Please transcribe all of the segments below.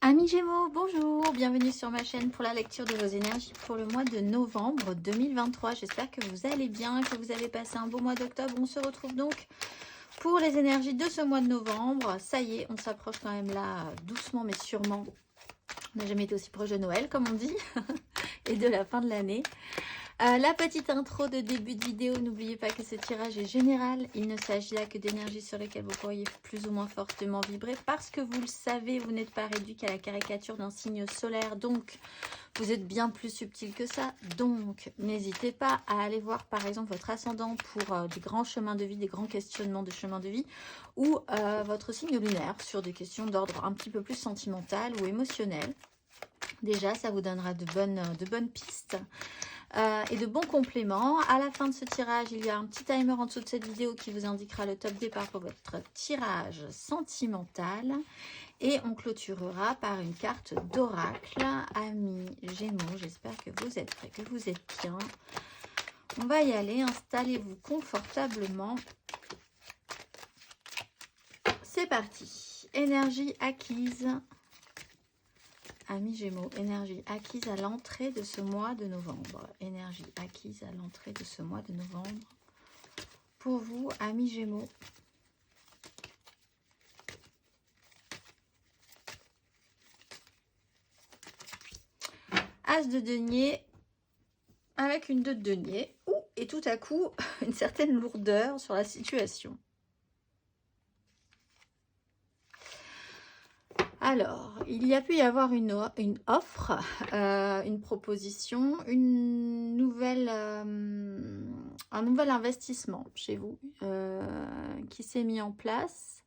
Amis Gémeaux, bonjour, bienvenue sur ma chaîne pour la lecture de vos énergies pour le mois de novembre 2023. J'espère que vous allez bien, que vous avez passé un beau mois d'octobre. On se retrouve donc pour les énergies de ce mois de novembre. Ça y est, on s'approche quand même là doucement mais sûrement. On n'a jamais été aussi proche de Noël comme on dit et de la fin de l'année. La petite intro de début de vidéo, n'oubliez pas que ce tirage est général. Il ne s'agit là que d'énergies sur lesquelles vous pourriez plus ou moins fortement vibrer. Parce que vous le savez, vous n'êtes pas réduit qu'à la caricature d'un signe solaire. Donc, vous êtes bien plus subtil que ça. Donc, n'hésitez pas à aller voir par exemple votre ascendant pour des grands chemins de vie, des grands questionnements de chemin de vie. Ou votre signe lunaire sur des questions d'ordre un petit peu plus sentimental ou émotionnel. Déjà, ça vous donnera de bonnes pistes. Et de bons compléments. À la fin de ce tirage, il y a un petit timer en dessous de cette vidéo qui vous indiquera le top départ pour votre tirage sentimental. Et on clôturera par une carte d'oracle. Amis Gémeaux, j'espère que vous êtes prêts, que vous êtes bien. On va y aller, installez-vous confortablement. C'est parti. Énergie acquise. Amis Gémeaux, énergie acquise à l'entrée de ce mois de novembre. Énergie acquise à l'entrée de ce mois de novembre. Pour vous, amis Gémeaux. As de denier avec une 2 de denier. Et tout à coup, une certaine lourdeur sur la situation. Alors, il y a pu y avoir une offre, une proposition, un nouvel investissement chez vous qui s'est mis en place.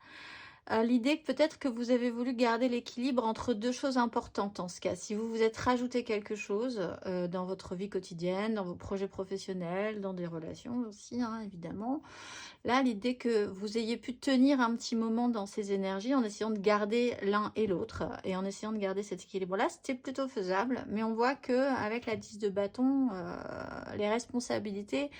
L'idée que peut-être que vous avez voulu garder l'équilibre entre deux choses importantes en ce cas. Si vous vous êtes rajouté quelque chose dans votre vie quotidienne, dans vos projets professionnels, dans des relations aussi, hein, évidemment. Là, l'idée que vous ayez pu tenir un petit moment dans ces énergies en essayant de garder l'un et l'autre et en essayant de garder cet équilibre-là, c'était plutôt faisable. Mais on voit qu'avec la 10 de bâton, les responsabilités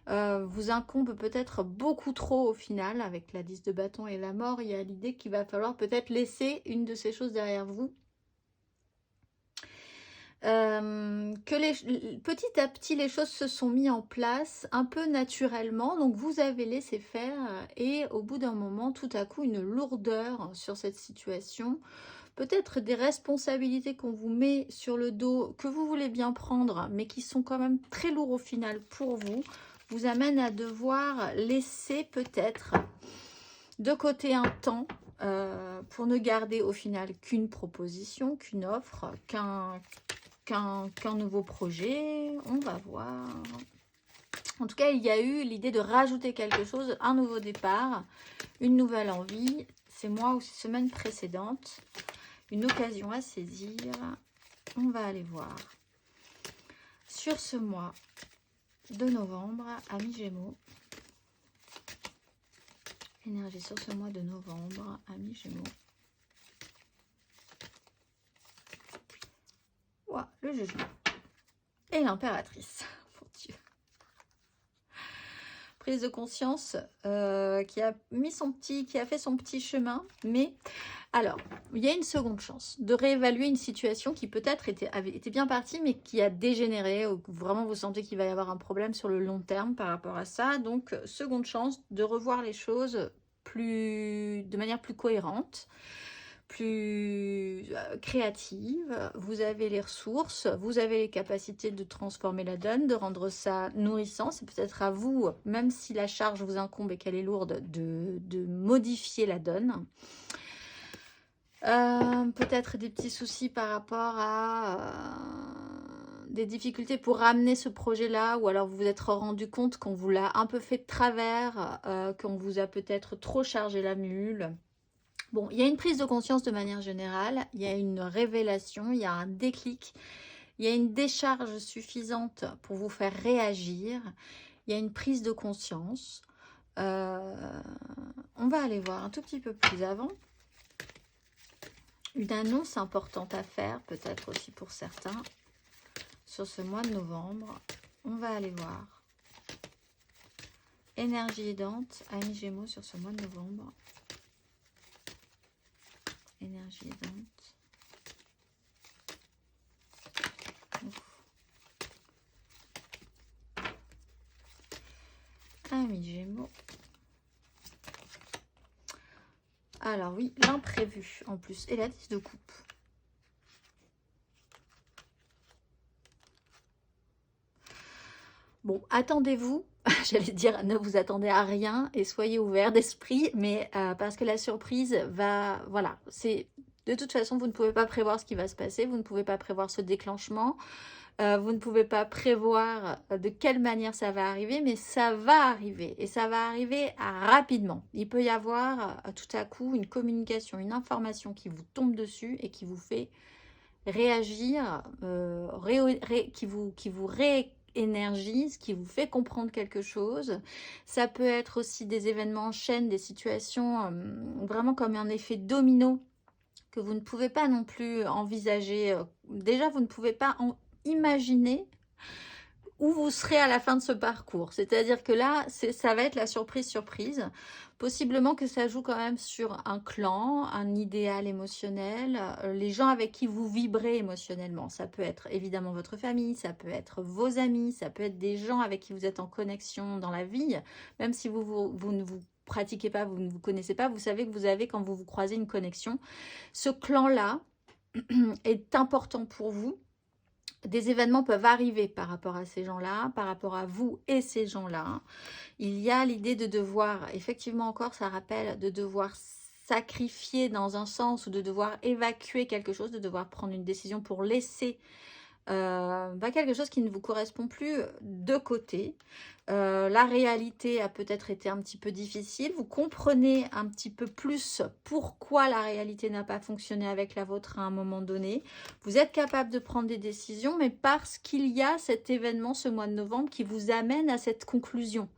vous incombent peut-être beaucoup trop au final. Avec la 10 de bâton et la mort, il y a l'idée qu'il va falloir peut-être laisser une de ces choses derrière vous. Petit à petit les choses se sont mises en place un peu naturellement, donc vous avez laissé faire et au bout d'un moment tout à coup une lourdeur sur cette situation, peut-être des responsabilités qu'on vous met sur le dos que vous voulez bien prendre mais qui sont quand même très lourds au final pour vous, vous amène à devoir laisser peut-être de côté un temps pour ne garder au final qu'une proposition, qu'une offre, qu'un nouveau projet. On va voir. En tout cas, il y a eu l'idée de rajouter quelque chose, un nouveau départ, une nouvelle envie. Ces mois ou ces semaines précédentes, une occasion à saisir. On va aller voir. Sur ce mois de novembre, amis Gémeaux. Énergie sur ce mois de novembre, amis Gémeaux. Ouah, le jugement. Et l'impératrice. Mon Dieu. Prise de conscience qui a fait son petit chemin. Mais alors, il y a une seconde chance de réévaluer une situation qui peut-être avait été bien partie, mais qui a dégénéré. Ou vraiment, vous sentez qu'il va y avoir un problème sur le long terme par rapport à ça. Donc, seconde chance de revoir les choses de manière plus cohérente, plus créative. Vous avez les ressources, vous avez les capacités de transformer la donne, de rendre ça nourrissant. C'est peut-être à vous, même si la charge vous incombe et qu'elle est lourde, de modifier la donne. Peut-être des petits soucis par rapport à des difficultés pour ramener ce projet-là, ou alors vous vous êtes rendu compte qu'on vous l'a un peu fait de travers, qu'on vous a peut-être trop chargé la mule. Bon, il y a une prise de conscience de manière générale, il y a une révélation, il y a un déclic, il y a une décharge suffisante pour vous faire réagir, il y a une prise de conscience. On va aller voir un tout petit peu plus avant. Une annonce importante à faire, peut-être aussi pour certains, sur ce mois de novembre. On va aller voir. Énergie aidante, amis Gémeaux sur ce mois de novembre. Énergie aidante. Amis Gémeaux. Alors oui, l'imprévu en plus. Et la 10 de coupe. Bon, attendez-vous. J'allais dire, ne vous attendez à rien et soyez ouverts d'esprit. Mais parce que la surprise va... Voilà, c'est... De toute façon, vous ne pouvez pas prévoir ce qui va se passer. Vous ne pouvez pas prévoir ce déclenchement. Vous ne pouvez pas prévoir de quelle manière ça va arriver, mais ça va arriver. Et ça va arriver rapidement. Il peut y avoir tout à coup une communication, une information qui vous tombe dessus et qui vous fait réagir, qui vous réénergise, qui vous fait comprendre quelque chose. Ça peut être aussi des événements en chaîne, des situations vraiment comme un effet domino que vous ne pouvez pas non plus envisager. Déjà, vous ne pouvez pas imaginer où vous serez à la fin de ce parcours. C'est-à-dire que là, ça va être la surprise. Possiblement que ça joue quand même sur un clan, un idéal émotionnel, les gens avec qui vous vibrez émotionnellement. Ça peut être évidemment votre famille, ça peut être vos amis, ça peut être des gens avec qui vous êtes en connexion dans la vie, même si vous ne vous pratiquez pas, vous ne vous connaissez pas, vous savez que vous avez, quand vous vous croisez, une connexion. Ce clan-là est important pour vous. Des événements peuvent arriver par rapport à ces gens-là, par rapport à vous et ces gens-là. Il y a l'idée de devoir, effectivement encore, ça rappelle, de devoir sacrifier dans un sens ou de devoir évacuer quelque chose, de devoir prendre une décision pour laisser quelque chose qui ne vous correspond plus de côté. La réalité a peut-être été un petit peu difficile. Vous comprenez un petit peu plus pourquoi la réalité n'a pas fonctionné avec la vôtre à un moment donné. Vous êtes capable de prendre des décisions, mais parce qu'il y a cet événement ce mois de novembre qui vous amène à cette conclusion.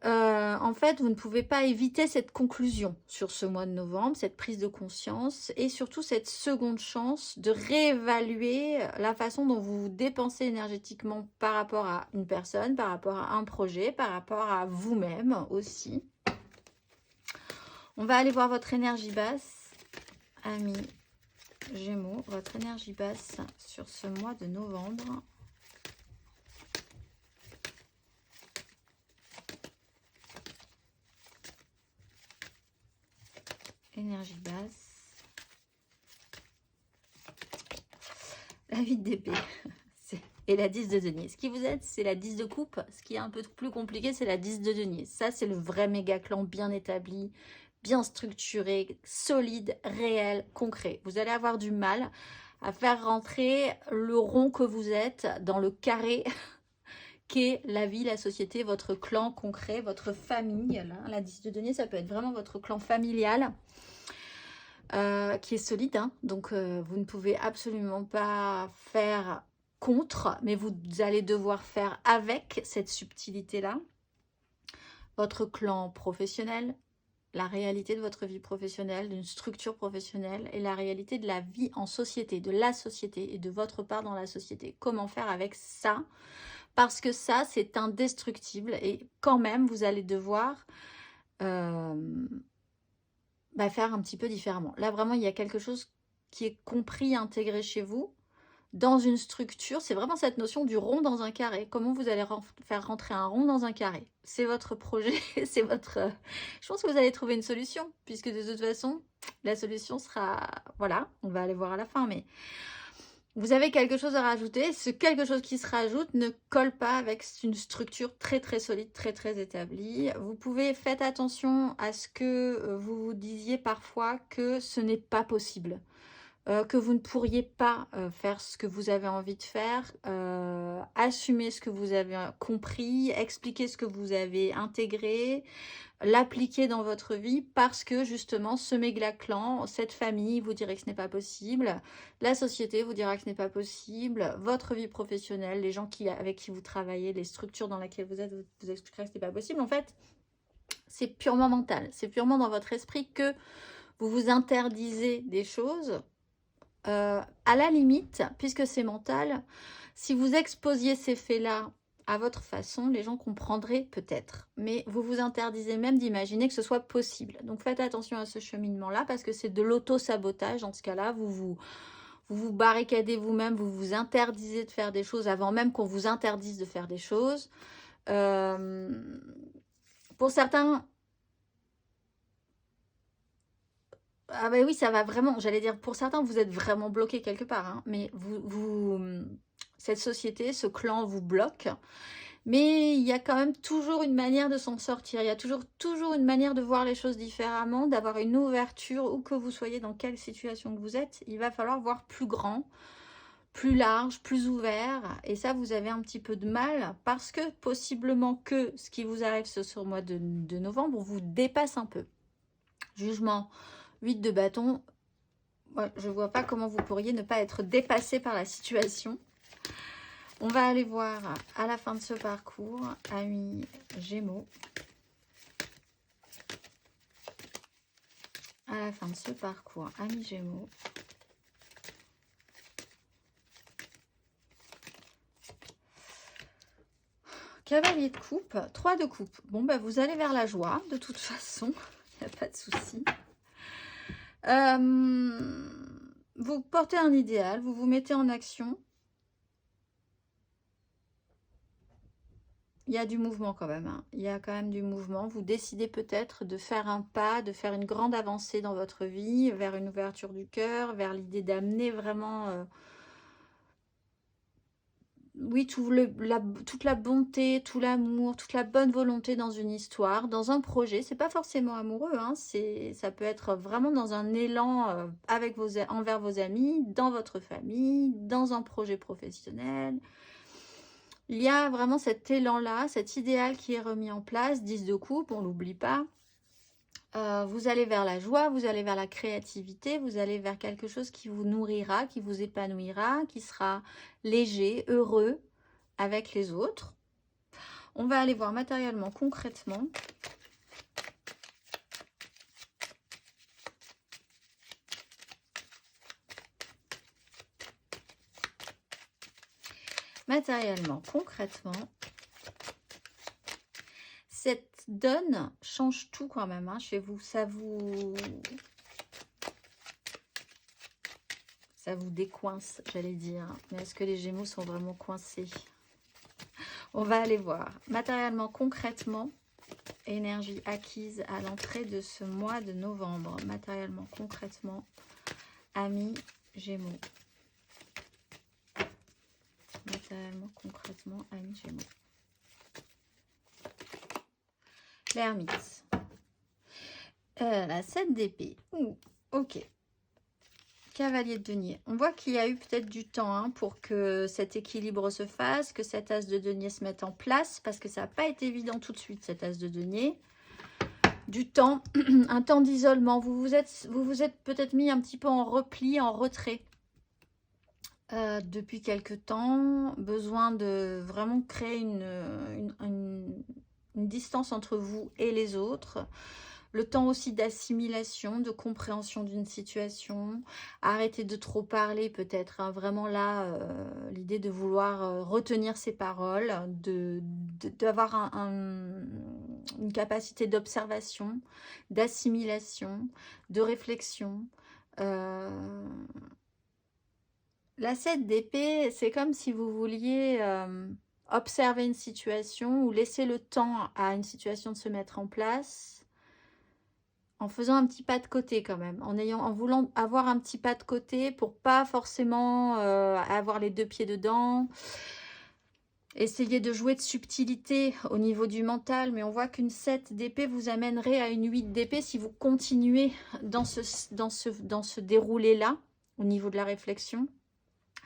En fait, vous ne pouvez pas éviter cette conclusion sur ce mois de novembre, cette prise de conscience et surtout cette seconde chance de réévaluer la façon dont vous vous dépensez énergétiquement par rapport à une personne, par rapport à un projet, par rapport à vous-même aussi. On va aller voir votre énergie basse, amis Gémeaux, votre énergie basse sur ce mois de novembre. Énergie basse. La 8 d'épée. Et la 10 de denier. Ce qui vous aide, c'est la 10 de coupe. Ce qui est un peu plus compliqué, c'est la 10 de denier. Ça, c'est le vrai méga clan bien établi, bien structuré, solide, réel, concret. Vous allez avoir du mal à faire rentrer le rond que vous êtes dans le carré qu'est la vie, la société, votre clan concret, votre famille. Là, la 10 de denier, ça peut être vraiment votre clan familial. Qui est solide, hein. Donc vous ne pouvez absolument pas faire contre, mais vous allez devoir faire avec cette subtilité-là. Votre clan professionnel, la réalité de votre vie professionnelle, d'une structure professionnelle et la réalité de la vie en société, de la société et de votre part dans la société. Comment faire avec ça? Parce que ça, c'est indestructible et quand même, vous allez devoir... faire un petit peu différemment. Là, vraiment, il y a quelque chose qui est compris, intégré chez vous, dans une structure. C'est vraiment cette notion du rond dans un carré. Comment vous allez faire rentrer un rond dans un carré? C'est votre projet, c'est votre... Je pense que vous allez trouver une solution, puisque de toute façon, la solution sera... Voilà, on va aller voir à la fin, mais... Vous avez quelque chose à rajouter. Ce quelque chose qui se rajoute ne colle pas avec une structure très très solide, très très établie. Vous pouvez, faites attention à ce que vous vous disiez parfois que ce n'est pas possible. Que vous ne pourriez pas faire ce que vous avez envie de faire, assumer ce que vous avez compris, expliquer ce que vous avez intégré, l'appliquer dans votre vie parce que justement ce méga clan, cette famille vous dirait que ce n'est pas possible, la société vous dira que ce n'est pas possible, votre vie professionnelle, les gens avec qui vous travaillez, les structures dans lesquelles vous êtes, vous expliqueraient que ce n'est pas possible. En fait, c'est purement mental, c'est purement dans votre esprit que vous vous interdisez des choses. À la limite, puisque c'est mental, si vous exposiez ces faits-là à votre façon, les gens comprendraient peut-être. Mais vous vous interdisez même d'imaginer que ce soit possible. Donc faites attention à ce cheminement-là parce que c'est de l'auto-sabotage. Dans ce cas-là, vous vous barricadez vous-même, vous vous interdisez de faire des choses avant même qu'on vous interdise de faire des choses. Pour certains, ah ben oui, ça va vraiment, j'allais dire, pour certains, vous êtes vraiment bloqué quelque part, hein, mais cette société, ce clan vous bloque, mais il y a quand même toujours une manière de s'en sortir, il y a toujours une manière de voir les choses différemment, d'avoir une ouverture, où que vous soyez, dans quelle situation que vous êtes, il va falloir voir plus grand, plus large, plus ouvert, et ça, vous avez un petit peu de mal, parce que possiblement que ce qui vous arrive ce mois de novembre vous dépasse un peu. Jugement, 8 de bâton, ouais, je vois pas comment vous pourriez ne pas être dépassé par la situation. On va aller voir à la fin de ce parcours, amis Gémeaux. À la fin de ce parcours, amis Gémeaux. Cavalier de coupe, 3 de coupe. Bon, bah, vous allez vers la joie, de toute façon. Il n'y a pas de souci. Vous portez un idéal, vous vous mettez en action. Il y a du mouvement quand même, hein. Il y a quand même du mouvement. Vous décidez peut-être de faire un pas, de faire une grande avancée dans votre vie, vers une ouverture du cœur, vers l'idée d'amener vraiment... oui, toute la bonté, tout l'amour, toute la bonne volonté dans une histoire, dans un projet. C'est pas forcément amoureux, hein, ça peut être vraiment dans un élan envers vos amis, dans votre famille, dans un projet professionnel. Il y a vraiment cet élan-là, cet idéal qui est remis en place. 10 de coupe, on l'oublie pas. Vous allez vers la joie, vous allez vers la créativité, vous allez vers quelque chose qui vous nourrira, qui vous épanouira, qui sera léger, heureux avec les autres. On va aller voir matériellement, concrètement. Matériellement, concrètement. Cette donne change tout quand même, hein, chez vous. Ça vous décoince, j'allais dire. Mais est-ce que les Gémeaux sont vraiment coincés? On va aller voir. Matériellement, concrètement, énergie acquise à l'entrée de ce mois de novembre. Matériellement, concrètement, amis Gémeaux. Matériellement, concrètement, amis Gémeaux. L'ermite. La 7 d'épée. Ok. Cavalier de denier. On voit qu'il y a eu peut-être du temps, hein, pour que cet équilibre se fasse, que cet as de denier se mette en place, parce que ça n'a pas été évident tout de suite, cet as de denier. Du temps, un temps d'isolement. Vous vous êtes peut-être mis un petit peu en repli, en retrait. Depuis quelque temps, besoin de vraiment créer une distance entre vous et les autres. Le temps aussi d'assimilation, de compréhension d'une situation. Arrêtez de trop parler peut-être, hein. Vraiment là, l'idée de vouloir retenir ses paroles, d'avoir une capacité d'observation, d'assimilation, de réflexion. La 7 d'épée, c'est comme si vous vouliez observer une situation ou laisser le temps à une situation de se mettre en place, en faisant un petit pas de côté quand même, en voulant avoir un petit pas de côté pour pas forcément avoir les deux pieds dedans. Essayez de jouer de subtilité au niveau du mental, mais on voit qu'une 7 d'épée vous amènerait à une 8 d'épée si vous continuez dans ce déroulé-là, au niveau de la réflexion.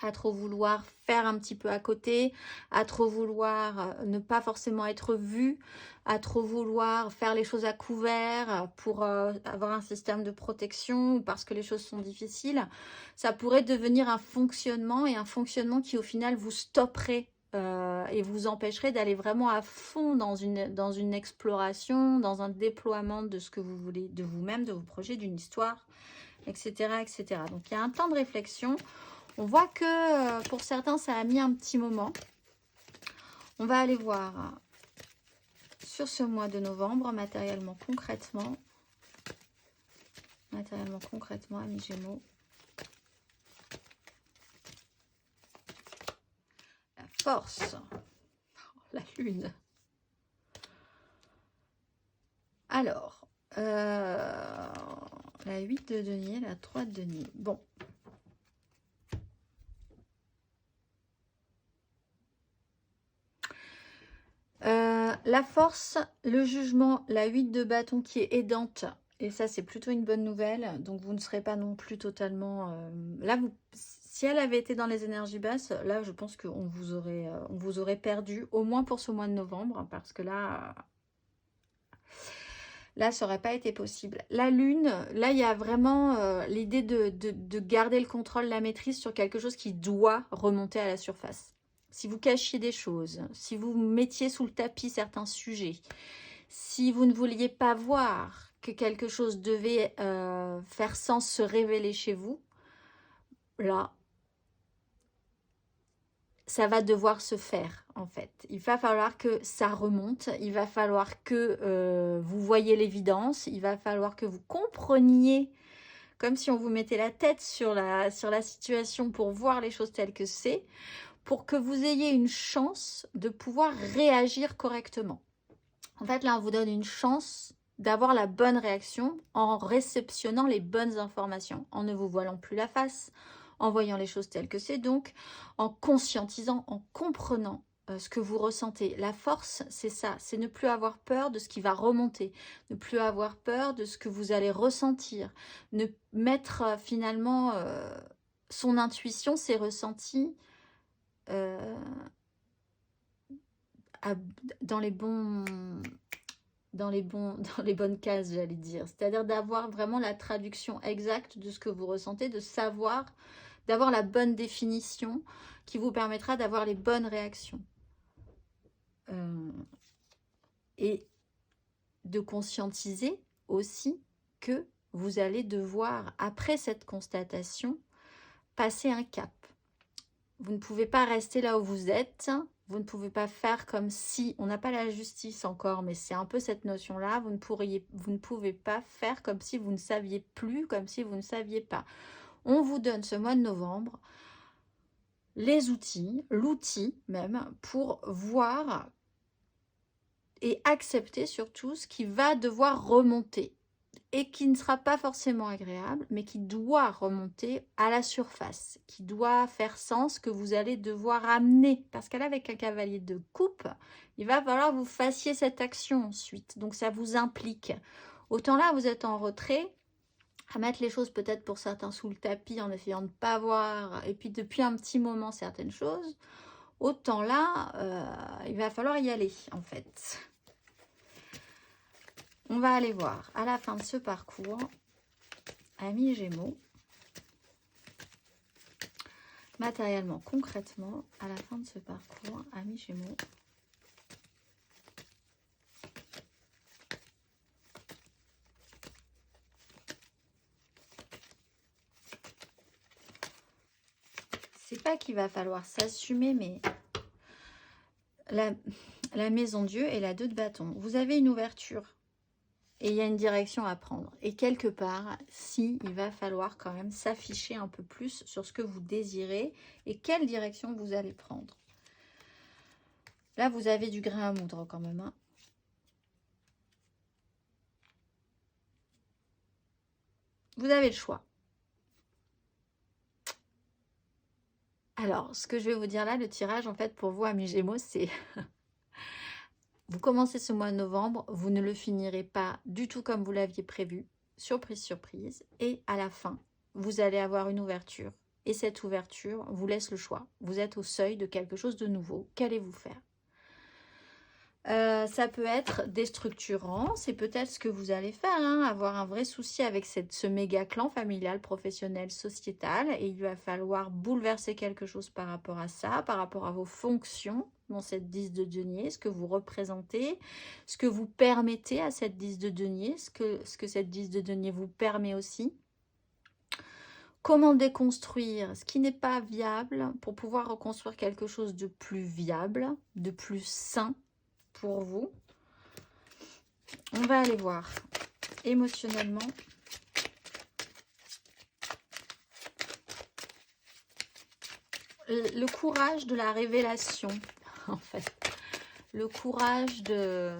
À trop vouloir faire un petit peu à côté, à trop vouloir ne pas forcément être vu, à trop vouloir faire les choses à couvert pour avoir un système de protection ou parce que les choses sont difficiles. Ça pourrait devenir un fonctionnement, et un fonctionnement qui au final vous stopperait et vous empêcherait d'aller vraiment à fond dans une exploration, dans un déploiement de ce que vous voulez, de vous-même, de vos projets, d'une histoire, etc., etc. Donc il y a un temps de réflexion. On voit que pour certains, ça a mis un petit moment. On va aller voir sur ce mois de novembre, matériellement, concrètement. Matériellement, concrètement, amis Gémeaux. La force. La lune. Alors, la 8 de denier, la 3 de denier. Bon. La force, le jugement, la 8 de bâton qui est aidante. Et ça, c'est plutôt une bonne nouvelle. Donc, vous ne serez pas non plus totalement... Là, si elle avait été dans les énergies basses, là, je pense qu'on vous aurait perdu, au moins pour ce mois de novembre. Parce que là, ça n'aurait pas été possible. La lune, là, il y a vraiment l'idée de garder le contrôle, la maîtrise sur quelque chose qui doit remonter à la surface. Si vous cachiez des choses, si vous mettiez sous le tapis certains sujets, si vous ne vouliez pas voir que quelque chose devait faire sens, se révéler chez vous, là, ça va devoir se faire, en fait. Il va falloir que ça remonte, il va falloir que vous voyez l'évidence, il va falloir que vous compreniez, comme si on vous mettait la tête sur la situation pour voir les choses telles que c'est, pour que vous ayez une chance de pouvoir réagir correctement. En fait, là, on vous donne une chance d'avoir la bonne réaction en réceptionnant les bonnes informations, en ne vous voilant plus la face, en voyant les choses telles que c'est, donc en conscientisant, en comprenant ce que vous ressentez. La force, c'est ça, c'est ne plus avoir peur de ce qui va remonter, ne plus avoir peur de ce que vous allez ressentir, ne mettre finalement son intuition, ses ressentis dans les bonnes cases, j'allais dire. C'est-à-dire d'avoir vraiment la traduction exacte de ce que vous ressentez, de savoir, d'avoir la bonne définition qui vous permettra d'avoir les bonnes réactions. Et de conscientiser aussi que vous allez devoir, après cette constatation, passer un cap. Vous ne pouvez pas rester là où vous êtes. Vous ne pouvez pas faire comme si... On n'a pas la justice encore, mais c'est un peu cette notion-là. Vous ne pouvez pas faire comme si vous ne saviez plus, comme si vous ne saviez pas. On vous donne ce mois de novembre les outils, l'outil même, pour voir et accepter surtout ce qui va devoir remonter. Et qui ne sera pas forcément agréable, mais qui doit remonter à la surface, qui doit faire sens, que vous allez devoir amener. Parce qu'elle avec un cavalier de coupe, il va falloir que vous fassiez cette action ensuite. Donc ça vous implique. Autant là, vous êtes en retrait, à mettre les choses peut-être pour certains sous le tapis, en essayant de ne pas voir, et puis depuis un petit moment certaines choses. Autant là, il va falloir y aller en fait. On va aller voir à la fin de ce parcours, amis Gémeaux, matériellement, concrètement, à la fin de ce parcours, amis Gémeaux, c'est pas qu'il va falloir s'assumer, mais la maison Dieu et la 2 de bâton. Vous avez une ouverture. Et il y a une direction à prendre. Et quelque part, si, il va falloir quand même s'afficher un peu plus sur ce que vous désirez et quelle direction vous allez prendre. Là, vous avez du grain à moudre quand même. Hein. Vous avez le choix. Alors, ce que je vais vous dire là, le tirage, en fait, pour vous, amis Gémeaux, c'est... Vous commencez ce mois de novembre, vous ne le finirez pas du tout comme vous l'aviez prévu. Surprise, surprise. Et à la fin, vous allez avoir une ouverture. Et cette ouverture vous laisse le choix. Vous êtes au seuil de quelque chose de nouveau. Qu'allez-vous faire ? Ça peut être déstructurant, c'est peut-être ce que vous allez faire, hein, avoir un vrai souci avec ce méga clan familial, professionnel, sociétal, et il va falloir bouleverser quelque chose par rapport à ça, par rapport à vos fonctions dans cette 10 de denier, ce que vous représentez, ce que vous permettez à cette 10 de denier, ce que cette 10 de denier vous permet aussi. Comment déconstruire ce qui n'est pas viable pour pouvoir reconstruire quelque chose de plus viable, de plus sain, pour vous. On va aller voir émotionnellement. Le courage de la révélation, en fait. Le courage de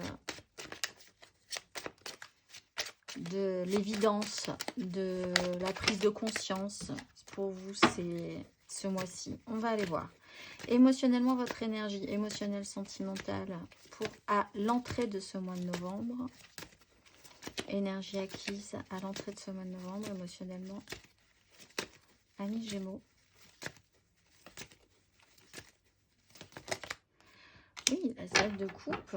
de l'évidence, de la prise de conscience. Pour vous, c'est ce mois-ci. On va aller voir. Émotionnellement, votre énergie émotionnelle, sentimentale pour à l'entrée de ce mois de novembre. Énergie acquise à l'entrée de ce mois de novembre, émotionnellement. Amis Gémeaux. Oui, la salle de coupe.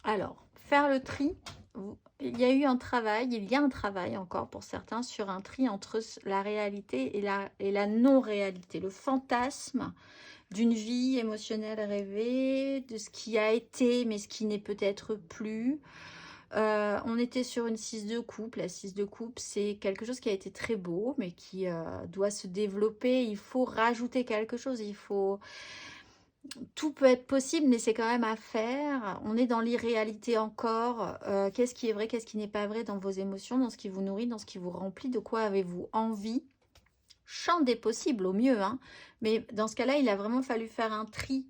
Alors, faire le tri, il y a eu un travail, il y a un travail encore pour certains sur un tri entre la réalité et la non-réalité, le fantasme d'une vie émotionnelle rêvée, de ce qui a été mais ce qui n'est peut-être plus. On était sur une 6 de coupe. La 6 de coupe, c'est quelque chose qui a été très beau mais qui doit se développer. Il faut rajouter quelque chose, il faut... Tout peut être possible, mais c'est quand même à faire. On est dans l'irréalité encore. Qu'est-ce qui est vrai, qu'est-ce qui n'est pas vrai dans vos émotions, dans ce qui vous nourrit, dans ce qui vous remplit, de quoi avez-vous envie? Champ des possibles au mieux, hein. Mais dans ce cas-là, il a vraiment fallu faire un tri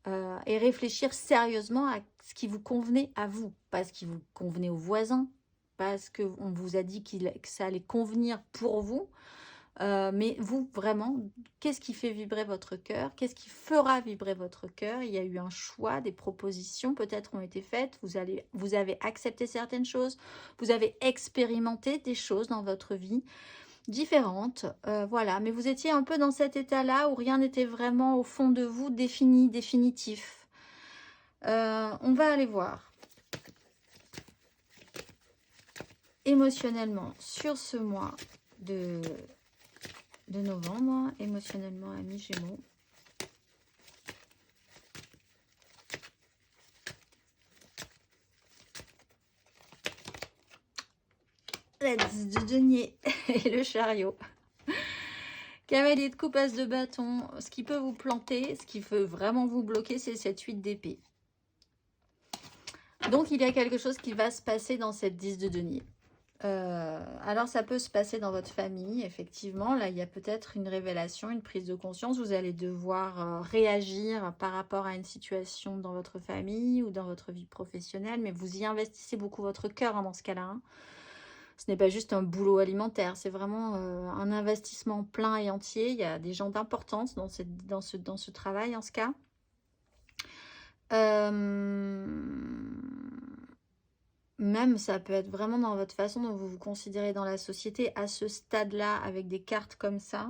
et réfléchir sérieusement à ce qui vous convenait à vous. Pas ce qui vous convenait aux voisins, pas ce qu'on vous a dit que ça allait convenir pour vous. Mais vous, vraiment, qu'est-ce qui fait vibrer votre cœur? Qu'est-ce qui fera vibrer votre cœur? Il y a eu un choix, des propositions peut-être ont été faites. Vous avez accepté certaines choses. Vous avez expérimenté des choses dans votre vie différentes. Voilà, mais vous étiez un peu dans cet état-là où rien n'était vraiment au fond de vous défini, définitif. On va aller voir. Émotionnellement, sur ce mois de novembre, émotionnellement, amis Gémeaux. La 10 de denier et le chariot. Cavalier de coupe, as de bâton. Ce qui peut vous planter, ce qui peut vraiment vous bloquer, c'est cette 8 d'épée. Donc, il y a quelque chose qui va se passer dans cette 10 de denier. Alors, ça peut se passer dans votre famille, effectivement. Là, il y a peut-être une révélation, une prise de conscience. Vous allez devoir réagir par rapport à une situation dans votre famille ou dans votre vie professionnelle. Mais vous y investissez beaucoup votre cœur hein, dans ce cas-là. Hein. Ce n'est pas juste un boulot alimentaire. C'est vraiment un investissement plein et entier. Il y a des gens d'importance dans ce travail, en ce cas. Même ça peut être vraiment dans votre façon dont vous vous considérez dans la société à ce stade-là avec des cartes comme ça.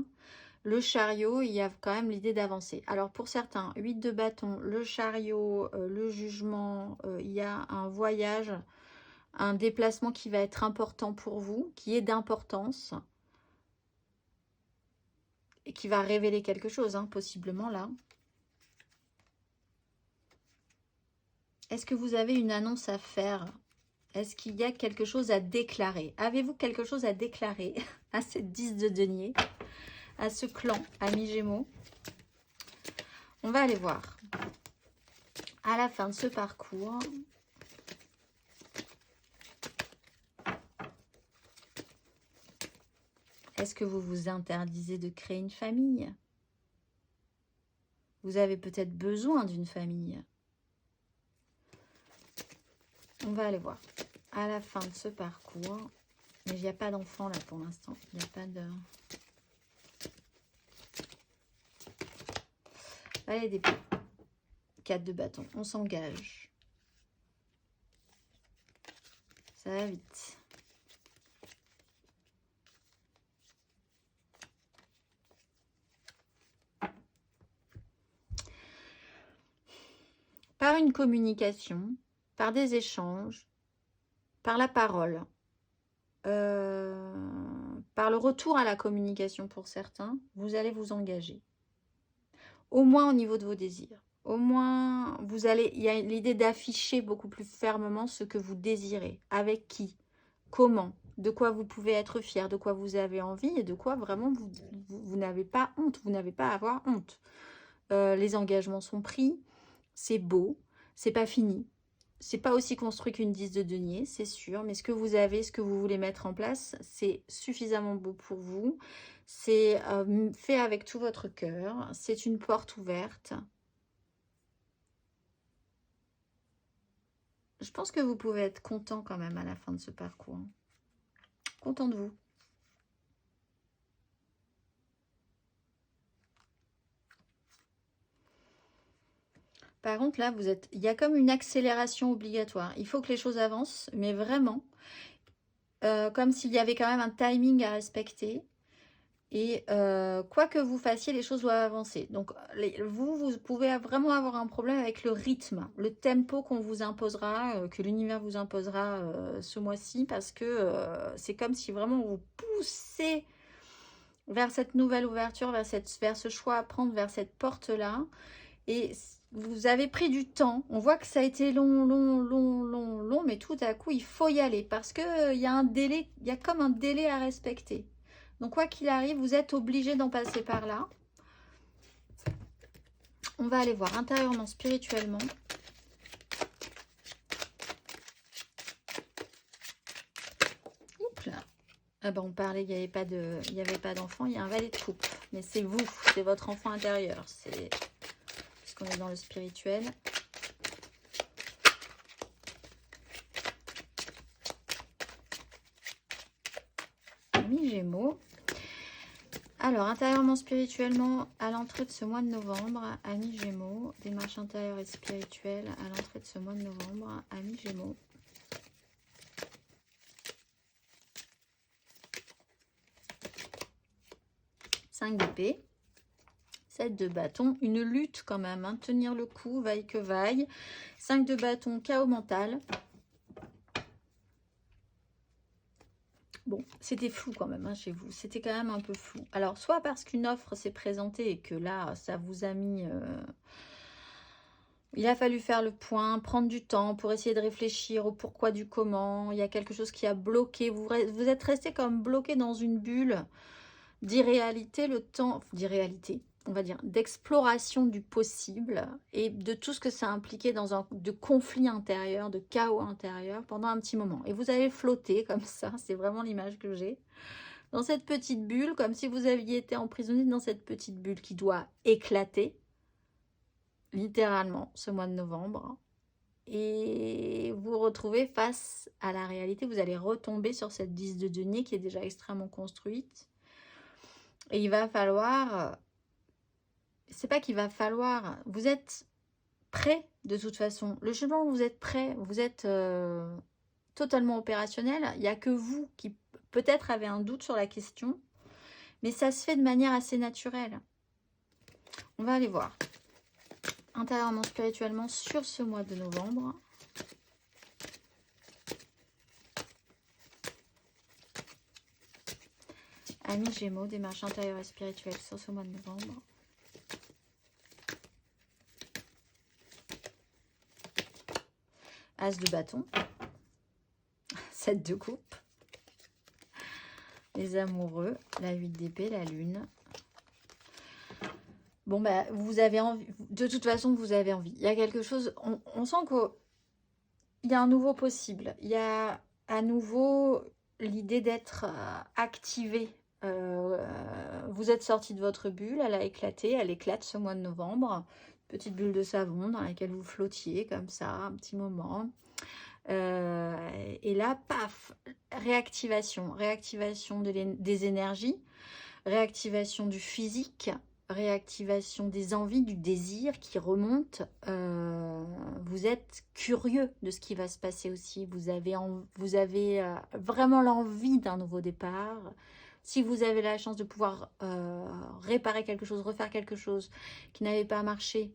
Le chariot, il y a quand même l'idée d'avancer. Alors pour certains, 8 de bâton, le chariot, le jugement, il y a un voyage, un déplacement qui va être important pour vous, qui est d'importance et qui va révéler quelque chose, hein, possiblement là. Est-ce que vous avez une annonce à faire ? Est-ce qu'il y a quelque chose à déclarer? Avez-vous quelque chose à déclarer à cette 10 de denier, à ce clan, amis Gémeaux? On va aller voir. À la fin de ce parcours, est-ce que vous vous interdisez de créer une famille? Vous avez peut-être besoin d'une famille. On va aller voir. À la fin de ce parcours, mais il n'y a pas d'enfant là pour l'instant. Il n'y a pas de... Allez, des 4 de bâton. On s'engage. Ça va vite. Par une communication, par des échanges, par la parole, par le retour à la communication pour certains, vous allez vous engager. Au moins au niveau de vos désirs. Au moins, il y a l'idée d'afficher beaucoup plus fermement ce que vous désirez. Avec qui? Comment? De quoi vous pouvez être fier? De quoi vous avez envie? Et de quoi vraiment vous n'avez pas honte? Vous n'avez pas à avoir honte. Les engagements sont pris. C'est beau. C'est pas fini. C'est pas aussi construit qu'une 10 de denier, c'est sûr. Mais ce que vous avez, ce que vous voulez mettre en place, c'est suffisamment beau pour vous. C'est fait avec tout votre cœur. C'est une porte ouverte. Je pense que vous pouvez être content quand même à la fin de ce parcours. Content de vous. Par contre, là, il y a comme une accélération obligatoire. Il faut que les choses avancent, mais vraiment, comme s'il y avait quand même un timing à respecter. Et quoi que vous fassiez, les choses doivent avancer. Donc, vous pouvez vraiment avoir un problème avec le rythme, le tempo qu'on vous imposera, que l'univers vous imposera ce mois-ci, parce que c'est comme si vraiment vous poussez vers cette nouvelle ouverture, vers ce choix à prendre, vers cette porte-là. Et vous avez pris du temps. On voit que ça a été long, mais tout à coup, il faut y aller parce qu'il y a un délai, il y a comme un délai à respecter. Donc, quoi qu'il arrive, vous êtes obligé d'en passer par là. On va aller voir intérieurement, spirituellement. Oups là. Ah ben, on parlait, il n'y avait pas d'enfant, il y a un valet de coupe. Mais c'est vous, c'est votre enfant intérieur. C'est... Puisqu'on est dans le spirituel. Mi-Gémeaux. Alors, intérieurement, spirituellement, à l'entrée de ce mois de novembre, à mi-Gémeaux, démarche intérieure et spirituelle, à l'entrée de ce mois de novembre, à mi-Gémeaux. Cinq d'épée, 7 de bâton, une lutte quand même, hein, tenir le coup, vaille que vaille. 5 de bâton, chaos mental. Bon, c'était flou quand même hein, chez vous, c'était quand même un peu flou. Alors, soit parce qu'une offre s'est présentée et que là, ça vous a mis... Il a fallu faire le point, prendre du temps pour essayer de réfléchir au pourquoi du comment. Il y a quelque chose qui a bloqué. Vous êtes resté comme bloqué dans une bulle d'irréalité, le temps... D'irréalité, on va dire, d'exploration du possible et de tout ce que ça impliquait de conflit intérieur, de chaos intérieur pendant un petit moment. Et vous avez flotté comme ça, c'est vraiment l'image que j'ai, dans cette petite bulle, comme si vous aviez été emprisonné dans cette petite bulle qui doit éclater, littéralement, ce mois de novembre. Et vous retrouvez face à la réalité, vous allez retomber sur cette 10 de denier qui est déjà extrêmement construite. Et il va falloir... C'est pas qu'il va falloir... Vous êtes prêt de toute façon. Le changement, vous êtes prêt. Vous êtes totalement opérationnel. Il n'y a que vous qui peut-être avez un doute sur la question. Mais ça se fait de manière assez naturelle. On va aller voir. Intérieurement, spirituellement, sur ce mois de novembre. Amis Gémeaux, démarche intérieure et spirituelle sur ce mois de novembre. As de bâton. 7 de coupe. Les amoureux. La 8 d'épée, la lune. Bon, bah, vous avez envie. De toute façon, vous avez envie. Il y a quelque chose... On sent qu'il y a un nouveau possible. Il y a à nouveau l'idée d'être activé. Vous êtes sorti de votre bulle, elle a éclaté, elle éclate ce mois de novembre. Petite bulle de savon dans laquelle vous flottiez comme ça, un petit moment. Et là, paf, réactivation des énergies, réactivation du physique, réactivation des envies, du désir qui remonte. Vous êtes curieux de ce qui va se passer aussi. Vous avez vraiment l'envie d'un nouveau départ. Si vous avez la chance de pouvoir réparer quelque chose, refaire quelque chose qui n'avait pas marché,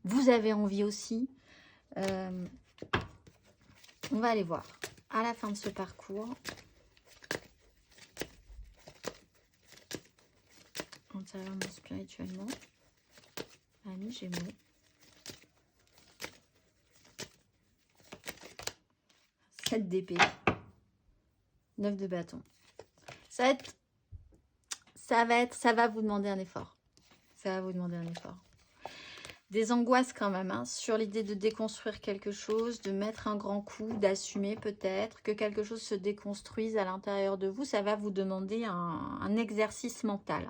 vous avez envie aussi. On va aller voir à la fin de ce parcours. Intérieurement, spirituellement. Amis Gémeaux. Sept d'épée. 9 de bâton. Ça va vous demander un effort. Ça va vous demander un effort. Des angoisses quand même, hein, sur l'idée de déconstruire quelque chose, de mettre un grand coup, d'assumer peut-être, que quelque chose se déconstruise à l'intérieur de vous. Ça va vous demander un exercice mental.